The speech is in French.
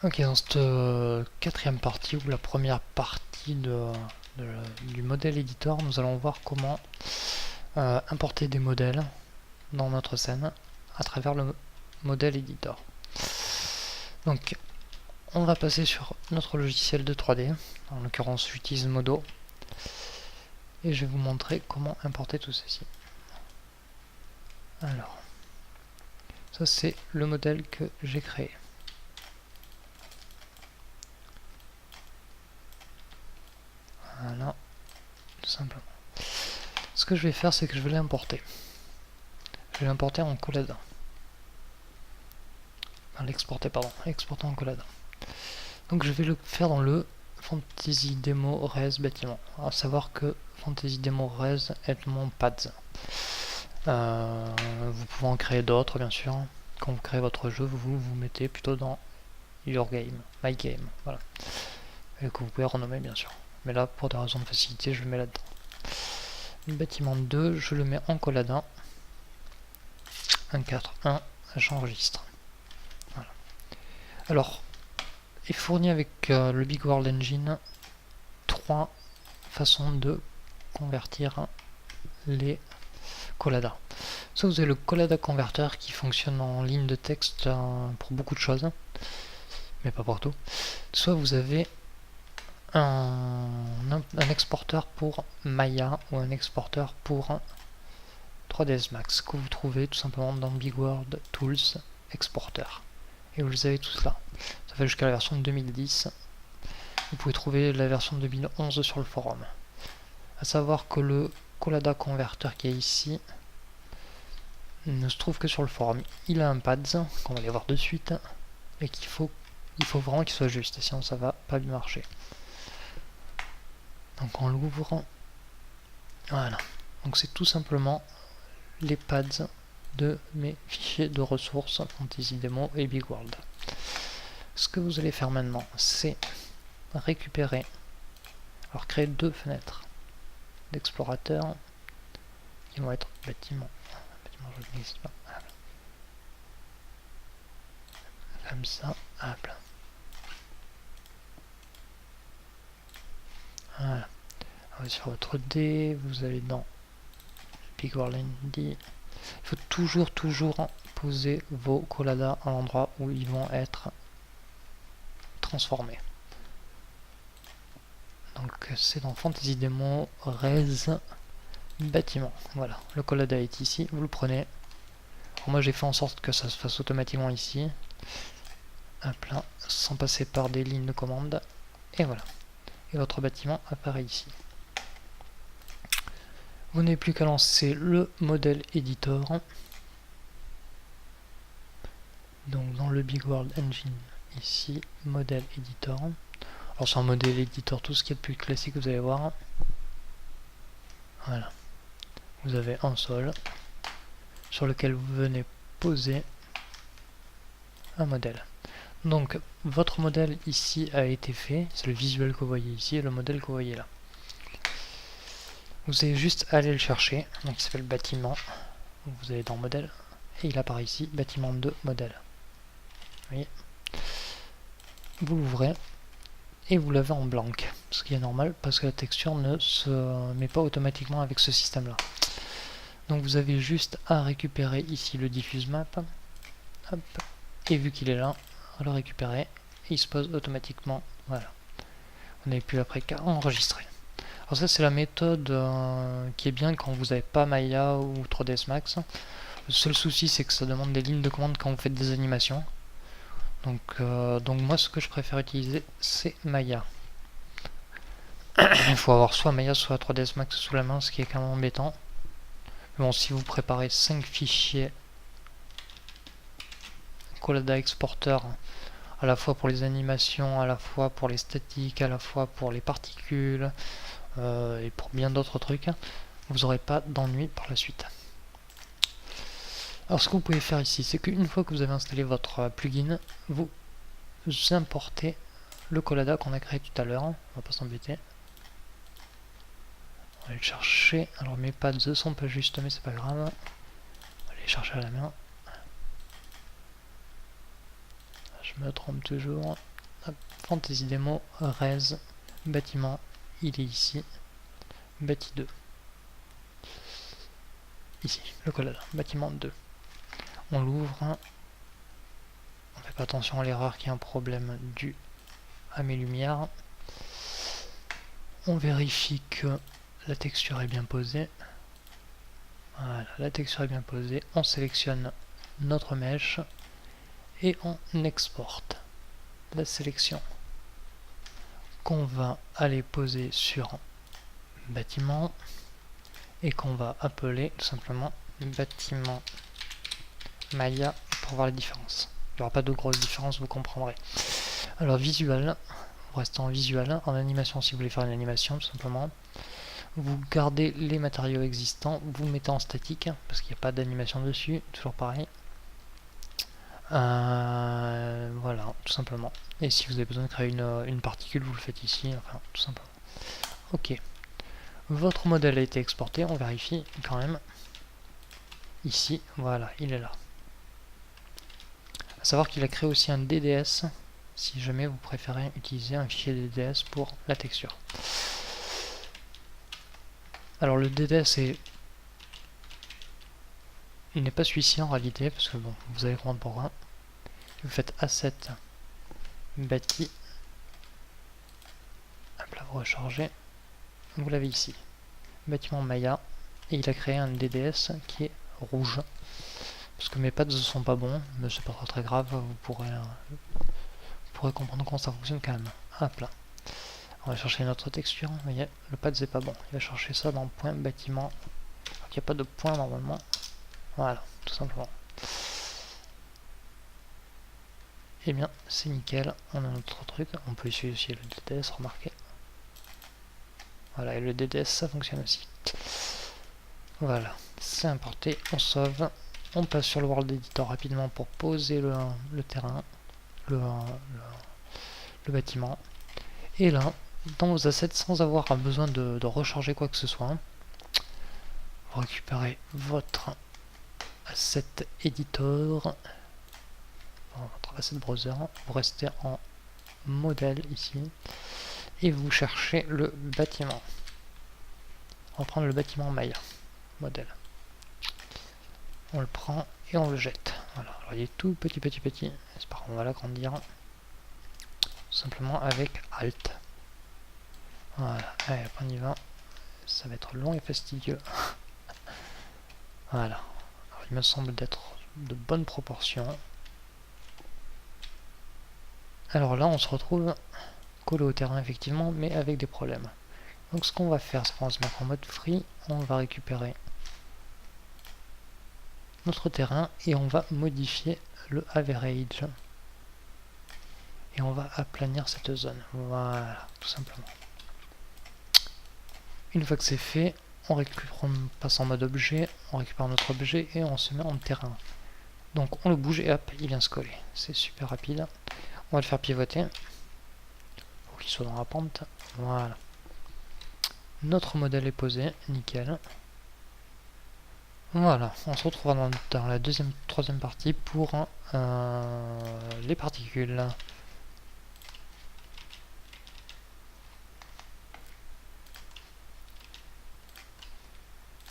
Ok, dans cette quatrième partie, ou la première partie du modèle éditeur, nous allons voir comment importer des modèles dans notre scène à travers le modèle éditeur. Donc, on va passer sur notre logiciel de 3D, en l'occurrence j'utilise Modo, et je vais vous montrer comment importer tout ceci. Alors, ça c'est le modèle que j'ai créé. Voilà, tout simplement. Ce que je vais faire, c'est que je vais l'importer. Je vais l'importer en Collada. Enfin, l'exporter, pardon. Exporter en Collada. Donc je vais le faire dans le Fantasy Demo Res bâtiment. À savoir que Fantasy Demo Res est mon pads. Vous pouvez en créer d'autres, bien sûr. Quand vous créez votre jeu, vous mettez plutôt dans Your Game, My Game. Voilà. Et que vous pouvez renommer, bien sûr. Mais là, pour des raisons de facilité, je le mets là-dedans. Bâtiment 2, je le mets en Collada. 1.4.1, j'enregistre. Voilà. Alors, il fournit avec le Big World Engine 3 façons de convertir les Collada. Soit vous avez le Collada Converter qui fonctionne en ligne de texte pour beaucoup de choses, mais pas pour tout. Soit vous avez un exporteur pour Maya ou un exporteur pour 3ds Max que vous trouvez tout simplement dans Big World Tools Exporter. Et vous avez tout cela. Ça fait jusqu'à la version de 2010. Vous pouvez trouver la version de 2011 sur le forum. A savoir que le Collada Converter qui est ici ne se trouve que sur le forum. Il a un pads qu'on va aller voir de suite et il faut vraiment qu'il soit juste, sinon ça va pas bien marcher. Donc on l'ouvre. Voilà. Donc c'est tout simplement les pads de mes fichiers de ressources Fantasy Demo et Big World. Ce que vous allez faire maintenant, c'est récupérer, alors créer deux fenêtres d'explorateur qui vont être bâtiment je n'existe pas, comme ça, hop là. Voilà. Alors, sur votre dé, vous allez dans Big World ND. Il faut toujours poser vos Collada à l'endroit où ils vont être transformés. Donc c'est dans Fantasy Demo Res Bâtiment. Voilà, le Collada est ici, vous le prenez. Alors moi j'ai fait en sorte que ça se fasse automatiquement ici. Hop là, sans passer par des lignes de commande. Et voilà. Et votre bâtiment apparaît ici. Vous n'avez plus qu'à lancer le modèle editor. Donc dans le Big World Engine, ici, modèle editor. Alors c'est un modèle editor, tout ce qui est de plus classique, vous allez voir. Voilà. Vous avez un sol sur lequel vous venez poser un modèle. Donc votre modèle ici a été fait, c'est le visuel que vous voyez ici et le modèle que vous voyez là. Vous allez juste aller le chercher, donc il s'appelle bâtiment, vous allez dans modèle, et il apparaît ici, bâtiment 2 modèle. Vous voyez, vous l'ouvrez, et vous l'avez en blanc, ce qui est normal parce que la texture ne se met pas automatiquement avec ce système là. Donc vous avez juste à récupérer ici le diffuse map, hop, et vu qu'il est là, à le récupérer, et il se pose automatiquement, voilà. Vous n'avez plus après qu'à enregistrer. Alors ça c'est la méthode qui est bien quand vous n'avez pas Maya ou 3ds Max. Le seul souci c'est que ça demande des lignes de commande quand vous faites des animations. Donc moi ce que je préfère utiliser c'est Maya. Il faut avoir soit Maya soit 3ds Max sous la main, ce qui est quand même embêtant. Mais bon, si vous préparez 5 fichiers Collada Exporter, à la fois pour les animations, à la fois pour les statiques, à la fois pour les particules, et pour bien d'autres trucs, vous n'aurez pas d'ennui par la suite. Alors ce que vous pouvez faire ici, c'est qu'une fois que vous avez installé votre plugin, vous importez le Collada qu'on a créé tout à l'heure. On va pas s'embêter. On va aller le chercher. Alors mes pads ne sont pas justes, mais c'est pas grave. On va aller les chercher à la main. Je je me trompe toujours. Hop, Fantasy Demo, Res, bâtiment, il est ici. Bâti 2. Ici, le code là, bâtiment 2. On l'ouvre. On fait pas attention à l'erreur qui est un problème dû à mes lumières. On vérifie que la texture est bien posée. Voilà, la texture est bien posée. On sélectionne notre mèche et on exporte la sélection qu'on va aller poser sur bâtiment et qu'on va appeler tout simplement bâtiment Maya pour voir les différences. Il n'y aura pas de grosses différences, vous comprendrez. Alors visuel, vous restez en visuel, en animation si vous voulez faire une animation tout simplement. Vous gardez les matériaux existants, vous mettez en statique parce qu'il n'y a pas d'animation dessus, toujours pareil. Voilà, tout simplement. Et si vous avez besoin de créer une particule, vous le faites ici, enfin tout simplement. Ok. Votre modèle a été exporté, on vérifie quand même. Ici, voilà, il est là. À savoir qu'il a créé aussi un DDS, si jamais vous préférez utiliser un fichier DDS pour la texture. Alors le DDS il n'est pas celui-ci en réalité, parce que bon, vous allez comprendre pourquoi. Vous faites Asset, bâti, hop là, vous rechargez, vous l'avez ici, bâtiment Maya, et il a créé un DDS qui est rouge, parce que mes pads ne sont pas bons, mais c'est pas très grave, vous pourrez comprendre comment ça fonctionne quand même. Hop là. On va chercher notre texture, vous voyez, le pad c'est pas bon, il va chercher ça dans point bâtiment, il n'y a pas de point normalement, voilà, tout simplement. Et bien, c'est nickel, on a notre truc, on peut essayer aussi le DDS, remarquez. Voilà, et le DDS ça fonctionne aussi. Voilà, c'est importé, on sauve, on passe sur le World Editor rapidement pour poser le terrain, le bâtiment. Et là, dans vos assets, sans avoir besoin de recharger quoi que ce soit, vous récupérez votre asset editor, votre asset browser, vous restez en modèle ici, et vous cherchez le bâtiment. On va prendre le bâtiment Maya, modèle. On le prend et on le jette. Voilà, alors il est tout petit, c'est pas grave, on va l'agrandir, simplement avec Alt. Voilà, allez, on y va. Ça va être long et fastidieux. Voilà. Alors, il me semble d'être de bonnes proportions. Alors là, on se retrouve collé au terrain, effectivement, mais avec des problèmes. Donc ce qu'on va faire, c'est qu'on va se mettre en mode free. On va récupérer notre terrain et on va modifier le average. Et on va aplanir cette zone. Voilà, tout simplement. Une fois que c'est fait, on passe en mode objet, on récupère notre objet et on se met en terrain. Donc on le bouge et hop, il vient se coller. C'est super rapide. On va le faire pivoter pour qu'il soit dans la pente. Voilà. Notre modèle est posé, nickel. Voilà, on se retrouve dans la troisième partie pour les particules.